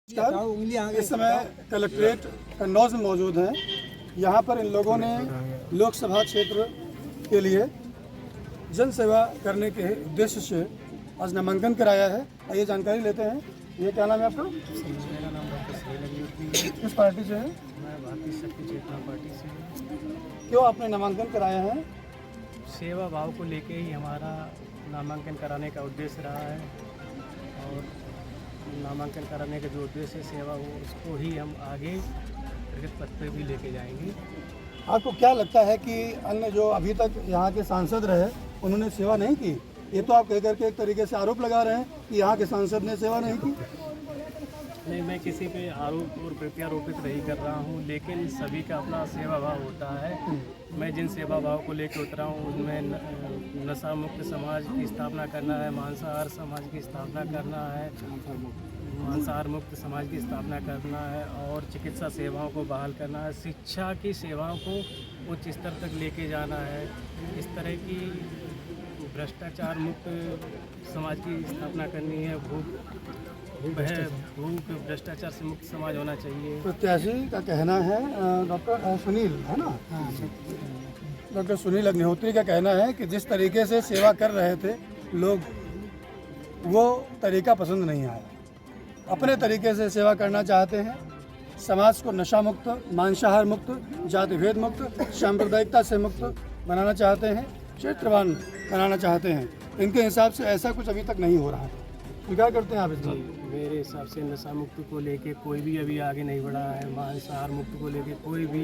इस समय कलेक्ट्रेट कन्नौज में मौजूद हैं। यहाँ पर इन लोगों ने लोकसभा क्षेत्र के लिए जन सेवा करने के उद्देश्य से आज नामांकन कराया है। आइए जानकारी लेते हैं। ये क्या नाम है आपका? मेरा नाम डॉक्टर श्रीलंगी। किस पार्टी से है? मैं भारतीय शक्ति चेतना पार्टी से हूँ। क्यों आपने नामांकन कराया है? सेवा भाव को लेके ही हमारा नामांकन कराने का उद्देश्य रहा है और नामांकन कराने का जो उद्देश्य है सेवा हो उसको ही हम आगे प्रगति पथ पे भी लेके जाएंगे। आपको क्या लगता है कि अन्य जो अभी तक यहाँ के सांसद रहे उन्होंने सेवा नहीं की? ये तो आप कह करके एक तरीके से आरोप लगा रहे हैं कि यहाँ के सांसद ने सेवा नहीं की। नहीं, मैं किसी पे आरोप और प्रत्यारोपित नहीं कर रहा हूँ, लेकिन सभी का अपना सेवा भाव होता है। मैं जिन सेवा भाव को लेकर उतरा हूँ उनमें नशा मुक्त समाज की स्थापना करना है, मांसाहार समाज की स्थापना करना है, मांसाहार मुक्त समाज की स्थापना करना है और चिकित्सा सेवाओं को बहाल करना है, शिक्षा की सेवाओं को उच्च स्तर तक लेके जाना है। इस तरह की भ्रष्टाचार मुक्त समाज की स्थापना करनी है। भूख भ्रष्टाचार से मुक्त समाज होना चाहिए। प्रत्याशी का कहना है, डॉक्टर सुनील है ना, डॉक्टर सुनील अग्निहोत्री का कहना है कि जिस तरीके से सेवा कर रहे थे लोग, वो तरीका पसंद नहीं आया। अपने तरीके से सेवा करना चाहते हैं। समाज को नशा मुक्त, मांसाहार मुक्त, जाति भेद मुक्त, सांप्रदायिकता से मुक्त बनाना चाहते हैं, क्षेत्रवान बनाना चाहते हैं। इनके हिसाब से ऐसा कुछ अभी तक नहीं हो रहा है। क्या करते हैं आप इस बात? मेरे हिसाब से नशा मुक्त को लेके कोई भी अभी आगे नहीं बढ़ा है। मांसाहार मुक्त को लेके कोई भी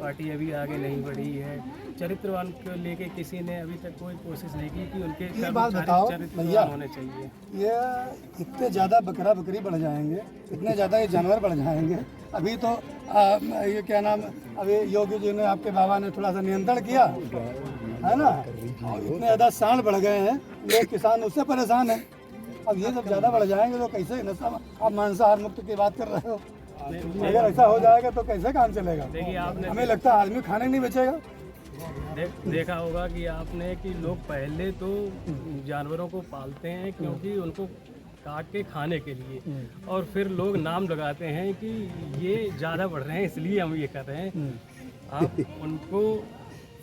पार्टी अभी आगे नहीं बढ़ी है। चरित्रवान को लेके किसी ने अभी तक कोई कोशिश नहीं की कि उनके ये बात बताओ भैया, होने चाहिए। ये इतने ज़्यादा बकरा बकरी बढ़ जाएंगे, इतने ज़्यादा ये जानवर बढ़ जाएंगे। अभी तो ये क्या नाम, अभी योगी जी ने, आपके बाबा ने थोड़ा सा नियंत्रण किया है ना, और इतने ज़्यादा सांड बढ़ गए हैं, लोग किसान उससे परेशान हैं। अब ये जब ज़्यादा बढ़ जाएंगे तो कैसे नशा, आप मांसाहार मुक्त की बात कर रहे हो, अगर ऐसा हो जाएगा तो कैसे काम चलेगा? देखिए, आपने हमें लगता है आदमी खाने नहीं बचेगा। देखा होगा कि आपने कि लोग पहले तो जानवरों को पालते हैं क्योंकि उनको काट के खाने के लिए, और फिर लोग नाम लगाते हैं कि ये ज़्यादा बढ़ रहे हैं इसलिए हम ये कर रहे हैं। आप उनको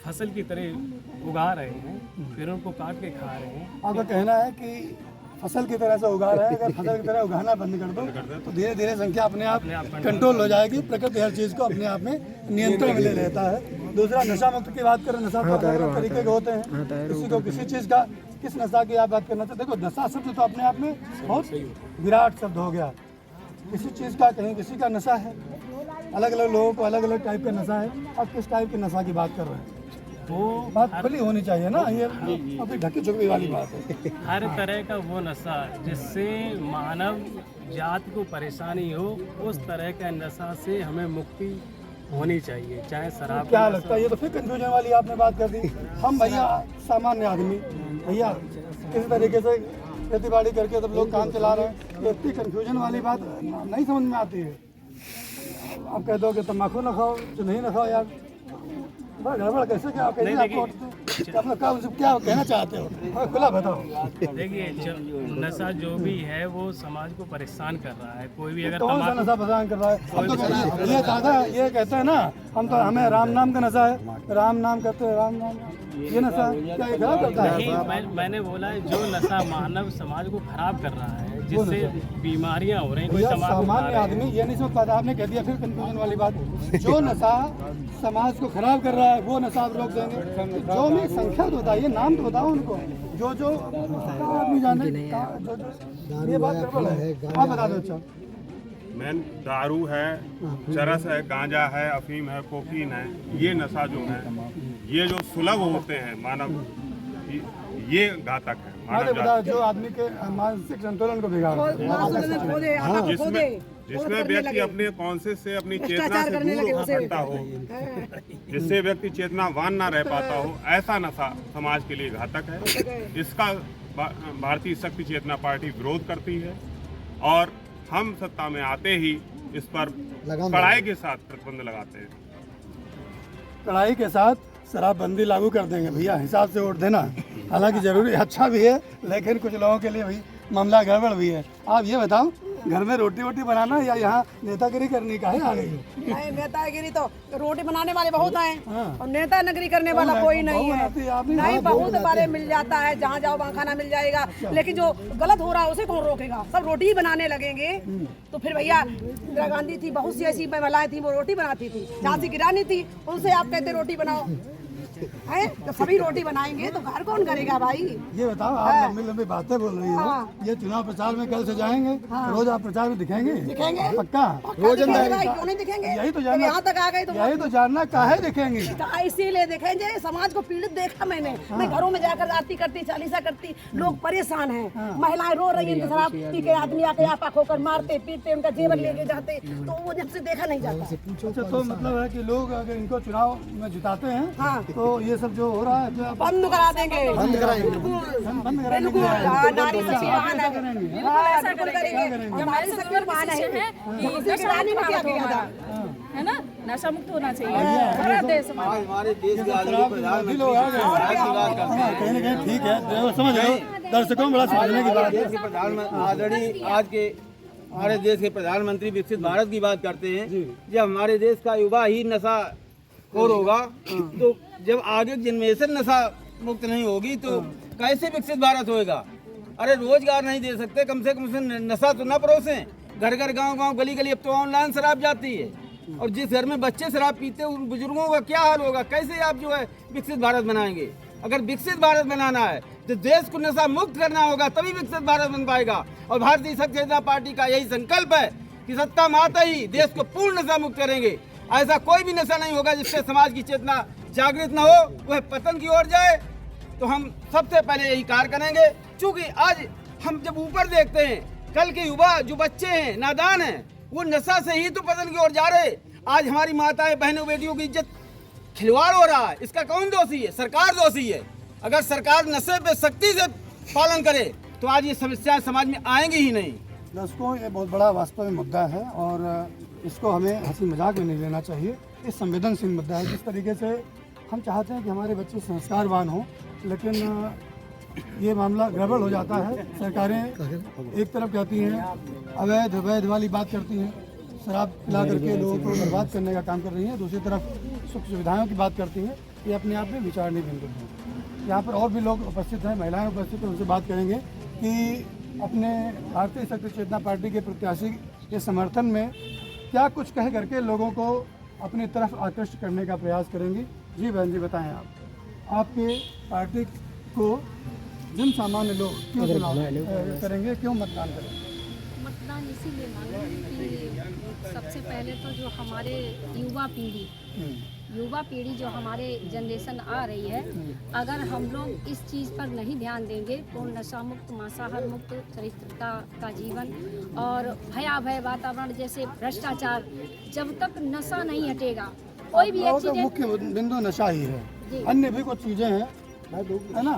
फसल की तरह उगा रहे हैं, फिर उनको काट के खा रहे हैं। आपका कहना है कि फसल की तरह से उगा रहे हैं, अगर फसल की तरह उगाना बंद कर दो तो धीरे धीरे संख्या अपने आप कंट्रोल हो जाएगी। प्रकृति हर चीज़ को अपने आप में नियंत्रण में ले लेता है। दूसरा, नशा मुक्त की बात करें, नशा तो अलग तरीके के होते हैं। किसी को किसी चीज़ का, किस नशा की आप बात करना चाहते? देखो, नशा शब्द तो अपने आप में बहुत विराट शब्द हो गया। किसी चीज़ का, कहीं किसी का नशा है, अलग अलग लोगों को अलग अलग टाइप का नशा है। अब किस टाइप के नशा की बात कर रहे हैं? वो बात खुली होनी चाहिए ना, ये अपनी ढकी छुपी वाली बात है। हर तरह का वो नशा जिससे मानव जाति को परेशानी हो, उस तरह का नशा से हमें मुक्ति होनी चाहिए, चाहे शराब। क्या लगता है, ये तो फिर कंफ्यूजन वाली आपने बात कर दी। हम भैया सामान्य आदमी, भैया किसी तरीके से खेती बाड़ी करके सब लोग काम चला रहे हैं, तो इतनी कंफ्यूजन वाली बात नहीं समझ में आती है। आप कह दो कि तम्बाकू न खाओ तो नहीं न खाओ, यार बड़ा गड़बड़ कैसे, क्या कैसे आपको क्या कहना चाहते हो? खुला बताओ। देखिए, नशा जो भी है वो समाज को परेशान कर रहा है। कोई भी अगर कौन सा नशा परेशान कर रहा है? हम तो ये दादा ये कहते हैं ना, हम तो, हमें राम नाम का नशा है, राम नाम कहते हैं, राम नाम, ये नशा क्या ये खराब करता है? मैंने बोला है जो नशा मानव समाज को खराब कर रहा है, जिससे बीमारियां हो रही हैं। कोई सामान्य आदमी ये नहीं समझ पाता। आपने कह दिया फिर कंफ्यूजन वाली बात। जो नशा समाज को खराब कर रहा है वो नशा आप रोक देंगे। जो में संख्या तो बताइए, नाम तो बताओ उनको, जो जो आदमी जाने जो ये बात गड़बड़ है। आप बता दो। अच्छा, मैन दारू है, चरस है, गांजा है, अफीम है, कोकीन है, ये नशा जो है, ये जो सुलभ होते हैं मानव, ये घातक है। जो आदमी के मानसिक संतुलन को बिगाड़, जिसमें व्यक्ति अपने कॉन्शियस से, अपनी चेतना से दूर हटता हो, जिससे व्यक्ति चेतनावान ना रह पाता हो, ऐसा नशा समाज के लिए घातक है। इसका भारतीय शक्ति चेतना पार्टी विरोध करती है और हम सत्ता में आते ही इस पर कड़ाई के साथ प्रतिबंध लगाते हैं। कड़ाई के साथ शराबबंदी लागू कर देंगे भैया, हिसाब से वोट देना। हालांकि जरूरी अच्छा भी है, लेकिन कुछ लोगों के लिए भाई मामला गड़बड़ भी है। आप ये बताओ घर में रोटी वोटी बनाना या यहाँ नेतागिरी करनी का है आ गई हो? नहीं, नेतागिरी तो रोटी बनाने वाले बहुत हैं हाँ। और नेता नगरी करने वाला कोई नहीं है। बनाती है आप ही? नहीं, हाँ, बहुत बारे मिल जाता है, जहाँ जाओ वहाँ खाना मिल जाएगा। लेकिन जो गलत हो रहा है उसे कौन रोकेगा? सब रोटी ही बनाने लगेंगे तो फिर भैया इंदिरा गांधी थी, बहुत सी ऐसी महिलाएं थी वो रोटी बनाती थी। झांसी की रानी थी, उनसे आप कहते रोटी बनाओ है, तो सभी रोटी बनाएंगे तो घर कौन करेगा भाई? ये बताओ, आप लंबी लंबी बातें बोल रही हो, हाँ। ये चुनाव प्रचार में कल से जाएंगे, रोज आप प्रचार में दिखेंगे? दिखेंगे। पक्का? रोज क्यों नहीं दिखेंगे? यही तो जानना, यहाँ तक आ गए तो यही तो जानना काहे दिखेंगे? इसीलिए देखेंगे, समाज को पीड़ित देखा मैंने। मैं घरों में जाकर आरती करती, चालीसा करती, लोग परेशान हैं, महिलाएं रो रही हैं, शराब पी के आदमी आके आपा खोकर मारते पीटते, उनका जेवर लेके जाते, तो वो जब से देखा नहीं जाता। अच्छा, तो मतलब है कि लोग अगर इनको चुनाव में जिताते हैं हाँ। तो ये सब जो हो रहा है जो बंद करा देंगे, बंद कराएंगे, बिल्कुल। हाँ, नारी शक्ति वाहन है, हाँ, बिल्कुल करेंगे। और नारी शक्ति वाहन है, झांसी की रानी ने क्या किया था? है ना, नशा मुक्त होना चाहिए सारा देश में। हमारे देश के आदरणीय लोग प्रधानमंत्री आ गए, हाँ, कहीं ना कहीं ठीक है, वो समझ रहे हो, दर्शकों में बड़ा समझने की बात है। देश के प्रधानमंत्री आदरणीय आज के हमारे देश के प्रधानमंत्री विकसित भारत की बात करते हैं। जब हमारे देश का युवा ही नशा खोर होगा तो जब आगे जनरेशन नशा मुक्त नहीं होगी तो कैसे विकसित भारत होएगा? अरे रोजगार नहीं दे सकते, कम से कम नशा तो न परोसें। घर घर गांव गांव गली गली अब तो ऑनलाइन शराब जाती है, और जिस घर में बच्चे शराब पीते हैं उन बुजुर्गों का क्या हाल होगा? कैसे आप जो है विकसित भारत बनाएंगे? अगर विकसित भारत बनाना है तो देश को नशा मुक्त करना होगा, तभी विकसित भारत बन पाएगा। और भारतीय जनता पार्टी का यही संकल्प है कि सत्ता में आते ही देश को पूर्ण नशा मुक्त करेंगे। ऐसा कोई भी नशा नहीं होगा जिससे समाज की चेतना जागृत न हो, वह पतन की ओर जाए। तो हम सबसे पहले यही कार्य करेंगे, क्योंकि आज हम जब ऊपर देखते हैं, कल के युवा जो बच्चे हैं, नादान हैं, वो नशा से ही तो पतन की ओर जा रहे। आज हमारी माताएं बहनों बेटियों की इज्जत खिलवाड़ हो रहा है, इसका कौन दोषी है? सरकार दोषी है। अगर सरकार नशे पे सख्ती से पालन करे तो आज ये समस्याएं समाज में आएंगी ही नहीं। दर्शकों, ये बहुत बड़ा वास्तव में मुद्दा है और इसको हमें हंसी मजाक में नहीं लेना चाहिए। ये संवेदनशील मुद्दा है। जिस तरीके से हम चाहते हैं कि हमारे बच्चे संस्कारवान हों, लेकिन ये मामला गड़बड़ हो जाता है। सरकारें एक तरफ कहती हैं अवैध अवैध वाली बात करती हैं, शराब पिला करके लोगों को बर्बाद करने का काम कर रही हैं, दूसरी तरफ सुख सुविधाओं की बात करती हैं। ये अपने आप में विचारणीय बिंदु है। यहाँ पर और भी लोग उपस्थित हैं, महिलाएं उपस्थित हैं, उनसे बात करेंगे कि अपने भारतीय शक्ति चेतना पार्टी के प्रत्याशी के समर्थन में क्या कुछ कह करके लोगों को अपनी तरफ आकृष्ट करने का प्रयास करेंगी। जी बहन जी, बताएं आप आपके पार्टी को जन सामान्य लोग क्यों चुनाव करेंगे, क्यों मतदान करेंगे? मतदान इसीलिए मांगे कि सबसे पहले तो जो हमारे युवा पीढ़ी जो हमारे जनरेशन आ रही है, अगर हम लोग इस चीज़ पर नहीं ध्यान देंगे तो नशा मुक्त, मांसाहार मुक्त, चरित्रता का जीवन और भयावह वातावरण जैसे भ्रष्टाचार, जब तक नशा नहीं हटेगा कोई भी तो मुख्य बिंदु नशा ही है। अन्य भी कुछ चीज़ें हैं, है ना,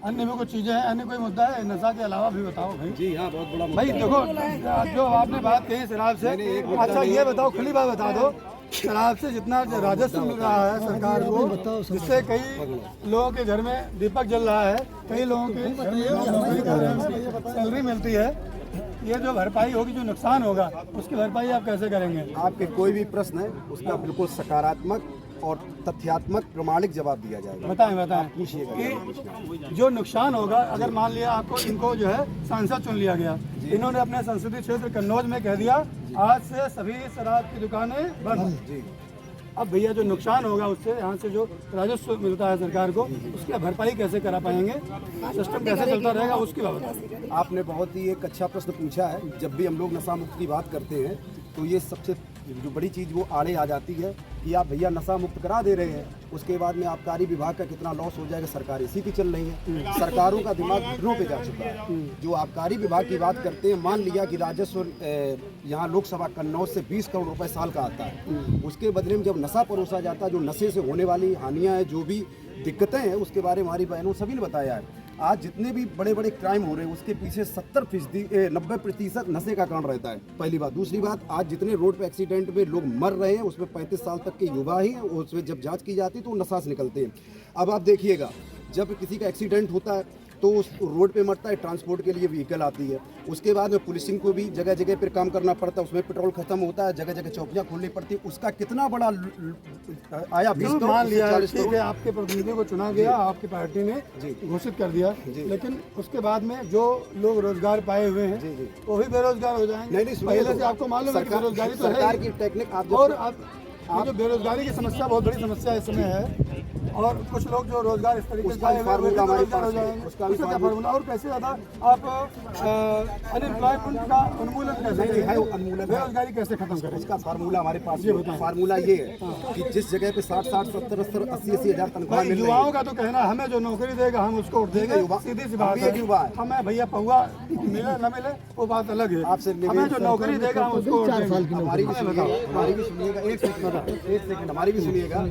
अन्य भी कुछ चीज़ें हैं, अन्य कोई मुद्दा है नशा के अलावा भी बताओ भाई। जी हाँ, बहुत बड़ा भाई देखो, जो आपने बात कही शराब से, अच्छा ये बताओ, खुली बात बता दो, शराब से जितना राजस्व मिल रहा है सरकार को, जिससे कई लोगों के घर में दीपक जल रहा है, कई लोगों की सैलरी मिलती है, ये जो भरपाई होगी, जो नुकसान होगा, उसकी भरपाई आप कैसे करेंगे? आपके कोई भी प्रश्न है उसका बिल्कुल सकारात्मक और तथ्यात्मक प्रमाणिक जवाब दिया जाएगा। बताएं कि जो नुकसान होगा, अगर मान लिया आपको इनको जो है सांसद चुन लिया गया, इन्होंने अपने संसदीय क्षेत्र कन्नौज में कह दिया आज से सभी शराब की दुकानें बंद। जी, अब भैया जो नुकसान होगा उससे, यहाँ से जो राजस्व मिलता है सरकार को, उसकी भरपाई कैसे करा पाएंगे? सिस्टम कैसे चलता रहेगा, उसकी बात। आपने बहुत ही एक अच्छा प्रश्न पूछा है। जब भी हम लोग नशा मुक्त की बात करते हैं तो ये सबसे जो बड़ी चीज़ वो आड़े आ जाती है कि आप भैया नशा मुक्त करा दे रहे हैं, उसके बाद में आबकारी विभाग का कितना लॉस हो जाएगा। सरकार इसी की चल रही है, सरकारों का दिमाग घुटनों पे जा चुका है। जो आबकारी विभाग की बात करते हैं, मान लिया कि राजस्व यहाँ लोकसभा कन्नौज से 20 करोड़ रुपए साल का आता है, उसके बदले में जब नशा परोसा जाता है, जो नशे से होने वाली हानियाँ हैं, जो भी दिक्कतें हैं, उसके बारे में हमारी बहनों सभी ने बताया है। आज जितने भी बड़े बड़े क्राइम हो रहे हैं उसके पीछे 90% नशे का कारण रहता है, पहली बात। दूसरी बात, आज जितने रोड पे एक्सीडेंट में लोग मर रहे हैं उसमें 35 साल तक के युवा ही हैं, उसमें जब जांच की जाती है तो नशा से निकलते हैं। अब आप देखिएगा, जब किसी का एक्सीडेंट होता है तो उस रोड पे मरता है, ट्रांसपोर्ट के लिए व्हीकल आती है। उसके बाद में पुलिसिंग को भी जगह जगह पर काम करना पड़ता है, उसमें पेट्रोल खत्म होता है, जगह जगह चौकियाँ खोलनी पड़ती है। उसका कितना बड़ा आया 20 करोड़ मान लिया 40 ठीक है, करोड़। आपके प्रतिनिधि को चुना गया, आपकी पार्टी ने घोषित कर दिया, लेकिन उसके बाद में जो लोग रोजगार पाए हुए हैं वो भी बेरोजगार हो जाएंगे। नहीं, पहले से आपको मालूम है कि बेरोजगारी तो है सरकार ही। की टेक्निक आप और ये जो बेरोजगारी की समस्या बहुत बड़ी समस्या इस समय है, और कुछ लोग जो रोजगार इस तरीके से उसका भी पाए हुए हैं, फार्मूला वो भी हमारे बेरोजगार हो पास है। जाएंगे। उसका भी उसका क्या फार्मूला- फार्मूला, और कैसे ज्यादा आप अनएम्प्लॉयमेंट का उन्मूलन कैसे नहीं, है करेंगे? उन्मूलन है। बेरोजगारी कैसे खत्म करेंगे? उसका फार्मूला हमारे पास है। फार्मूला ये है कि जिस जगह पे 60-60, 70-70, 80-80 हज़ार तनख्वाह भाई, मिल रही युवाओं है, का तो कहना है, हमें जो नौकरी देगा हम उसको वोट देंगे, युवा- सीधी सी बात हम एक युवा है। हमें भैया पहुआ मिले न मिले वो बात अलग है। आपसे निवेदन हमें जो नौकरी देगा हम उसको वोट देंगे। हमारी भी सुनिएगा, एक सेकंड हमारी भी सुनिएगा।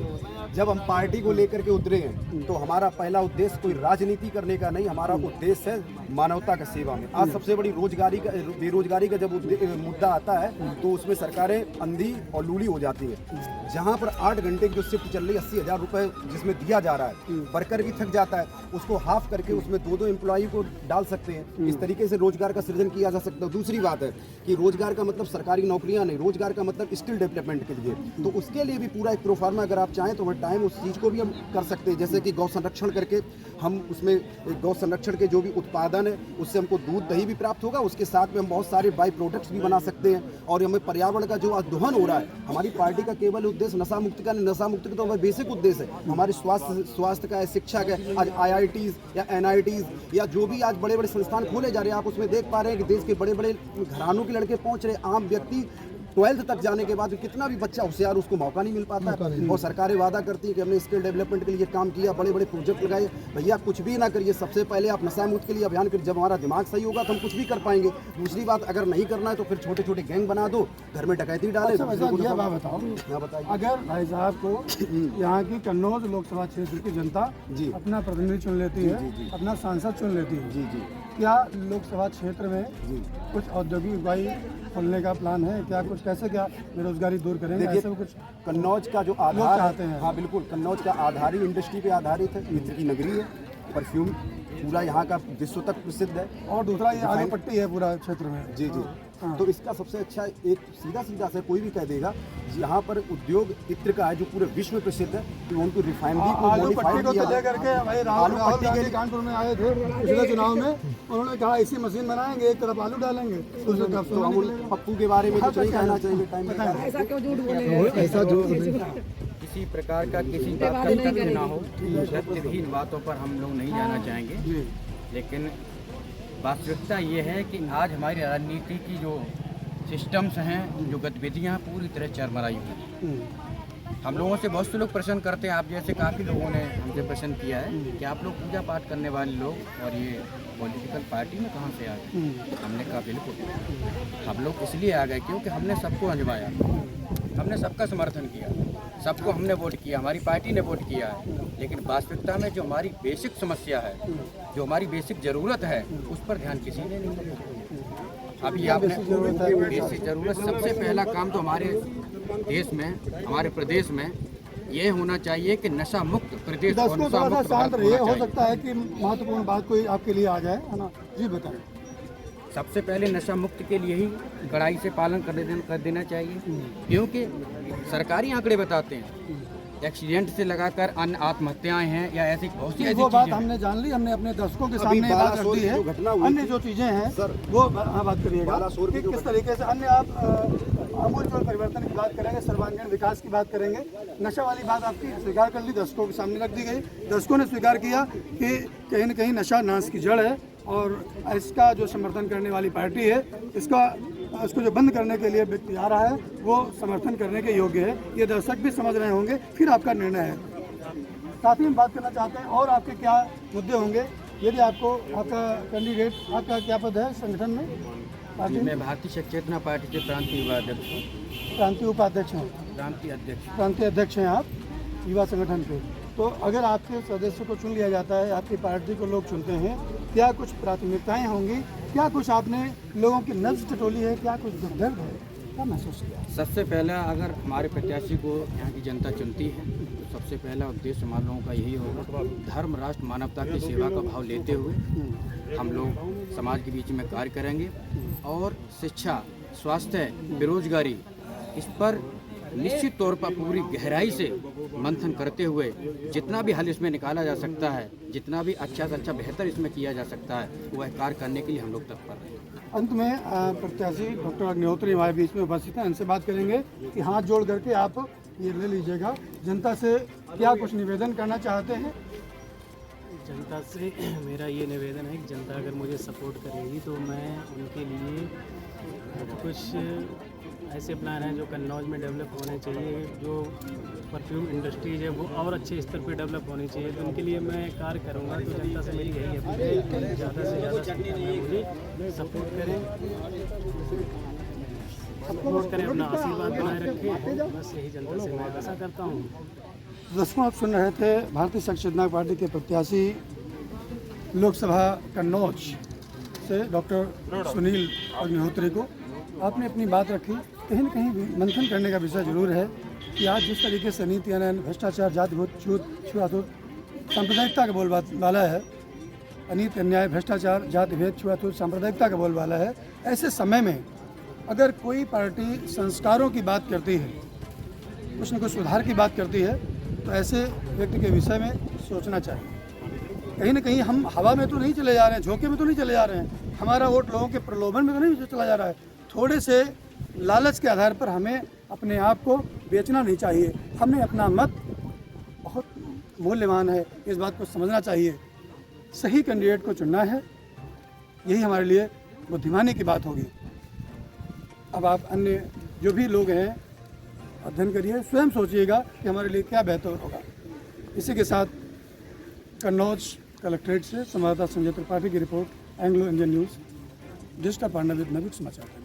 जब हम पार्टी को लेकर के उतरे हैं तो हमारा पहला उद्देश्य कोई राजनीति करने का नहीं, हमारा उद्देश्य है मानवता का सेवा में। आज सबसे बड़ी बेरोजगारी का जब मुद्दा आता है तो उसमें सरकारें अंधी और लूली हो जाती है। जहां पर 8 घंटे की जो शिफ्ट चल रही है, 80,000 रुपए जिसमें दिया जा रहा है, वर्कर भी थक जाता है, उसको हाफ करके उसमें 2-2 एम्प्लॉई को डाल सकते हैं। इस तरीके से रोजगार का सृजन किया जा सकता है। दूसरी बात है कि रोजगार का मतलब सरकारी नौकरियां नहीं, रोजगार का मतलब स्किल डेवलपमेंट के लिए। तो उसके लिए भी पूरा एक प्रोफार्मा अगर आप चाहें तो वह टाइम उस चीज़ को भी हम कर सकते हैं। जैसे कि गौ संरक्षण करके हम उसमें गौ संरक्षण के जो भी उत्पादन है उससे हमको दूध दही भी प्राप्त होगा, उसके साथ में हम बहुत सारे बाई प्रोडक्ट्स भी बना सकते हैं। और हमें पर्यावरण का जो अधोहन हो रहा है, हमारी पार्टी का केवल उद्देश्य नशा मुक्ति का नहीं, नशा मुक्ति का तो हमारा बेसिक उद्देश्य है। हमारे स्वास्थ्य का है, शिक्षा का है। आज IITs या NITs या जो भी आज बड़े बड़े संस्थान खोले जा रहे हैं, आप उसमें देख पा रहे हैं कि देश के बड़े बड़े घरानों के लड़के पहुंच रहे। आम व्यक्ति 12th तक जाने के बाद कितना भी बच्चा होशियार, उसको मौका नहीं मिल पाता है। और सरकारें वादा करती है कि हमने स्किल डेवलपमेंट के लिए काम किया, बड़े बड़े प्रोजेक्ट लगाए। भैया कुछ भी ना करिए, सबसे पहले आप नशा मुक्त के लिए अभियान करिए। जब हमारा दिमाग सही होगा तो हम कुछ भी कर पाएंगे। दूसरी बात, अगर नहीं करना है तो फिर छोटे छोटे गैंग बना दो, घर में डकैती डाले। अच्छा भैया, ये बात बताओ, बताइए। अगर भाई साहब को यहाँ की कन्नौज लोकसभा क्षेत्र की जनता जी। अपना प्रतिनिधि चुन लेती है, जी। अपना सांसद चुन लेती है, जी जी क्या लोकसभा क्षेत्र में कुछ औद्योगिक इकाई खोलने का प्लान है क्या? कुछ कैसे क्या बेरोजगारी दूर करेंगे? देखिए, ऐसे कुछ कन्नौज का जो लोग आधार चाहते हैं। हाँ बिल्कुल, कन्नौज का आधार ही इंडस्ट्री पे आधारित है। मित्र की नगरी है, परफ्यूम पूरा यहाँ का विश्व तक प्रसिद्ध है। और दूसरा ये आलू पट्टी है पूरा क्षेत्र में। जी जी। तो इसका सबसे अच्छा एक सीधा से कोई भी कह देगा, यहाँ पर उद्योग इत्र का है जो पूरे विश्व में प्रसिद्ध है, कि उनको रिफाइनरी को आलू पट्टी मॉडिफाई को किया तो लेकर के भाई राहुल आलू पट्टी गांधी के कानपुर में आए थे पिछले चुनाव में, उन्होंने कहा ऐसी मशीन बनाएंगे, एक तरफ आलू डालेंगे, दूसरी तरफ तो सोना हम निकलेगा। पप्पू के बारे में कुछ नहीं कहना चाहिए। टाइम ऐसा क्यों झूठ बोले? ऐसा जो किसी प्रकार का किसी बात का तथ्य ना हो, तथ्यहीन बातों पर हम लोग नहीं जाना चाहेंगे। लेकिन वास्तविकता ये है कि आज हमारी राजनीति की जो सिस्टम्स हैं, जो गतिविधियाँ पूरी तरह चरमराई हुई हैं। हम लोगों से बहुत से लोग प्रश्न करते हैं, आप जैसे काफ़ी लोगों ने हमसे प्रश्न किया है कि आप लोग पूजा पाठ करने वाले लोग और ये पॉलिटिकल पार्टी में कहाँ से आ गए? हमने कहा बिल्कुल हम लोग इसलिए आ गए क्योंकि हमने सबको आजमाया, हमने सबका समर्थन किया, सबको हमने वोट किया, हमारी पार्टी ने वोट किया है। लेकिन वास्तविकता में जो हमारी बेसिक समस्या है, जो हमारी बेसिक ज़रूरत है, उस पर ध्यान किसी ने नहीं दिया। अभी आपने बेसिक ज़रूरत, सबसे पहला काम तो हमारे देश में, हमारे प्रदेश में ये होना चाहिए कि नशा मुक्त प्रदेश और दर्शकों नशा थोड़ा सा मुक्त शांत भारत रहिए, होना हो चाहिए। सकता है कि महत्वपूर्ण बात कोई आपके लिए आ जाए, है ना? जी बताएं। सबसे पहले नशा मुक्त के लिए ही कड़ाई से पालन कर देना चाहिए, क्योंकि सरकारी आंकड़े बताते हैं एक्सीडेंट से लगाकर अन्य आत्महत्याएं हैं या ऐसी बहुत सी ऐसी वो बात चीजें हैं। हमने जान ली, हमने अपने दर्शकों के सामने ये बात रख दी है। जो घटना हुई अन्य थी, जो चीजें हैं सर, वो बात करिएगा बालासोर की कि किस तरीके से अन्य आप आमूलचूल परिवर्तन की बात करेंगे, सर्वांगीण विकास की बात करेंगे। नशा वाली बात आपकी स्वीकार कर ली, दर्शकों के सामने रख दी गई। दर्शकों ने स्वीकार किया कि कहीं न कहीं नशा नाश की जड़ है और इसका जो समर्थन करने वाली पार्टी है, इसको जो बंद करने के लिए व्यक्ति आ रहा है वो समर्थन करने के योग्य है। ये दर्शक भी समझ रहे होंगे, फिर आपका निर्णय है। साथ ही हम बात करना चाहते हैं और आपके क्या मुद्दे होंगे यदि आपको, आपका कैंडिडेट, आपका क्या पद है संगठन में? पार्टी में मैं भारतीय शक्ति चेतना पार्टी के प्रांतीय युवा अध्यक्ष हूँ। प्रांतीय उपाध्यक्ष हैं, प्रांतीय अध्यक्ष हैं आप युवा संगठन के। तो अगर आपके सदस्य को चुन लिया जाता है, आपकी पार्टी को लोग चुनते हैं, क्या कुछ प्राथमिकताएं होंगी? क्या कुछ आपने लोगों की नब्ज टटोली है? क्या कुछ दुख दर्द है? क्या महसूस किया? सबसे पहला अगर हमारे प्रत्याशी को यहाँ की जनता चुनती है तो सबसे पहला उद्देश्य हमारे लोगों का यही होगा, धर्म राष्ट्र मानवता की सेवा का भाव लेते हुए हम लोग समाज के बीच में कार्य करेंगे और शिक्षा, स्वास्थ्य, बेरोजगारी, इस पर निश्चित तौर पर पूरी गहराई से मंथन करते हुए जितना भी हल इसमें निकाला जा सकता है, जितना भी अच्छा से अच्छा बेहतर इसमें किया जा सकता है, वह कार्य करने के लिए हम लोग तत्पर हैं। अंत में प्रत्याशी डॉक्टर अग्निहोत्री हमारे बीच में उपस्थित हैं, इनसे बात करेंगे कि हाथ जोड़ करके आप ये ले लीजिएगा, जनता से क्या कुछ निवेदन करना चाहते हैं? जनता से मेरा ये निवेदन है कि जनता अगर मुझे सपोर्ट करेगी तो मैं उनके लिए कुछ ऐसे प्लान हैं जो कन्नौज में डेवलप होने चाहिए, जो परफ्यूम इंडस्ट्रीज है वो और अच्छे स्तर पर डेवलप होनी चाहिए, तो उनके लिए मैं कार्य करूंगा। तो जनता से मेरी यही अपील है, ज़्यादा से ज़्यादा मुझे सपोर्ट करें, अपना आशीर्वाद बनाए रखें, बस यही जनता से मैं आशा करता हूँ। दोस्तों, आप सुन रहे थे भारतीय संघ पार्टी के प्रत्याशी लोकसभा कन्नौज से डॉक्टर सुनील अग्निहोत्री को। आपने अपनी बात रखी, कहीं न कहीं मंथन करने का विषय जरूर है कि आज जिस तरीके से नीति आयोग भ्रष्टाचार, जाति छूआछूत, सांप्रदायिकता का बोलबाला है, अनीति अन्याय, भ्रष्टाचार, जाति भेद, छूआछूत, सांप्रदायिकता का बोलबाला है, ऐसे समय में अगर कोई पार्टी संस्कारों की बात करती है, कुछ न कुछ सुधार की बात करती है, तो ऐसे व्यक्ति के विषय में सोचना चाहिए। कहीं न कहीं हम हवा में तो नहीं चले जा रहे हैं, झोंके में तो नहीं चले जा रहे हैं, हमारा वोट लोगों के प्रलोभन में तो नहीं चला जा रहा है। थोड़े से लालच के आधार पर हमें अपने आप को बेचना नहीं चाहिए। हमें अपना मत बहुत मूल्यवान है, इस बात को समझना चाहिए। सही कैंडिडेट को चुनना है, यही हमारे लिए बुद्धिमानी की बात होगी। अब आप अन्य जो भी लोग हैं अध्ययन करिए, स्वयं सोचिएगा कि हमारे लिए क्या बेहतर होगा। इसी के साथ कन्नौज कलेक्ट्रेट से संवाददाता संजय त्रिपाठी की रिपोर्ट, Anglo Indian news, digital partner with Naveen समाचार।